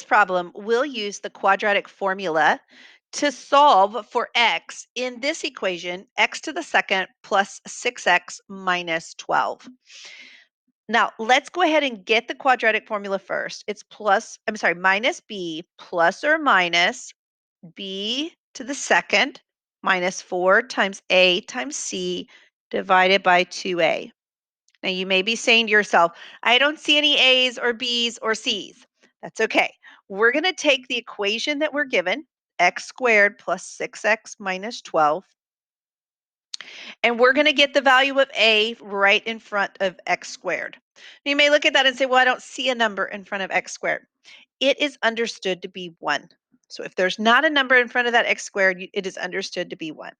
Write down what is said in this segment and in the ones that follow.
problem, we'll use the quadratic formula to solve for x in this equation, x to the second plus 6x minus 12. Now, let's go ahead and get the quadratic formula first. It's minus b plus or minus b to the second minus 4 times a times c divided by 2a. Now, you may be saying to yourself, I don't see any a's or b's or c's. That's okay. We're going to take the equation that we're given, x squared plus 6x minus 12, and we're going to get the value of a right in front of x squared. Now, you may look at that and say, well, I don't see a number in front of x squared. It is understood to be 1. So if there's not a number in front of that x squared, it is understood to be 1.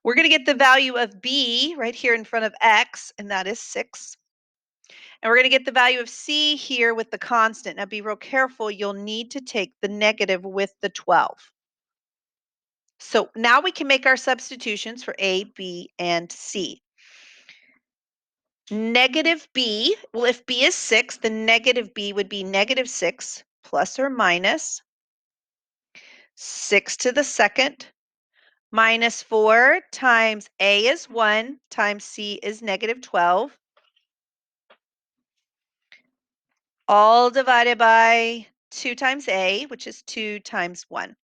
We're going to get the value of b right here in front of x, and that is 6. And we're going to get the value of c here with the constant. Now be real careful. You'll need to take the negative with the 12. So now we can make our substitutions for a, b, and c. Negative b, well, if b is 6, then negative b would be negative 6 plus or minus 6 to the second minus 4 times a is 1 times c is negative 12, all divided by 2 times a, which is 2 times 1.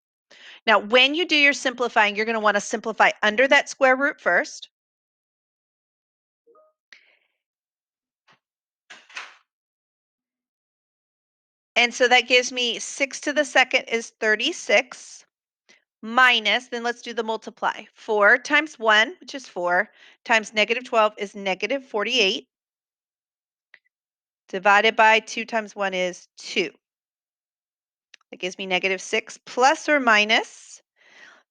Now, when you do your simplifying, you're going to want to simplify under that square root first. And so that gives me 6 to the second is 36 minus, then let's do the multiply. 4 times 1, which is 4, times negative 12 is negative 48, divided by 2 times 1 is 2. That gives me negative 6 plus or minus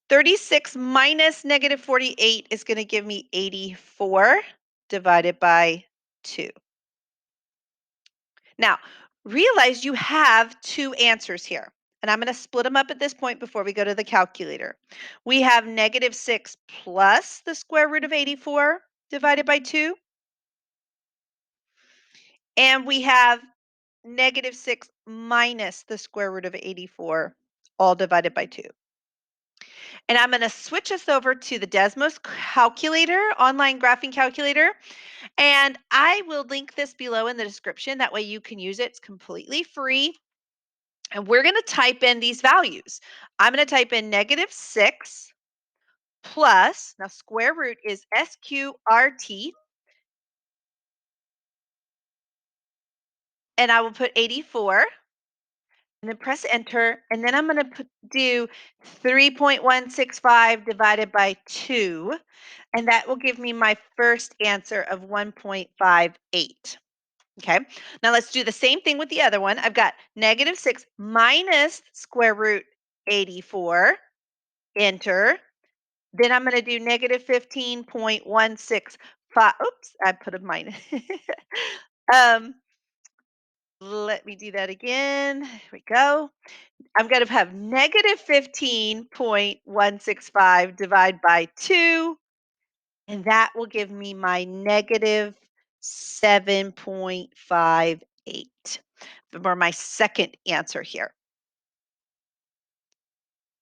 36 minus negative 48 is going to give me 84 divided by 2. Now, realize you have two answers here, and I'm going to split them up at this point before we go to the calculator. We have negative 6 plus the square root of 84 divided by 2, and we have negative 6 minus the square root of 84, all divided by 2. And I'm going to switch us over to the Desmos calculator, online graphing calculator, and I will link this below in the description. That way you can use it. It's completely free. And we're going to type in these values. I'm going to type in negative 6 plus, now square root is SQRT, and I will put 84, and then press enter, and then I'm going to do 3.165 divided by 2, and that will give me my first answer of 1.58. Okay, now let's do the same thing with the other one. I've got negative 6 minus square root 84, enter. Then I'm going to do negative 15.165. Oops, I put a minus. um, let me do that again. Here we go. I'm going to have negative 15.165 divided by 2, and that will give me my negative 7.58 for my second answer here.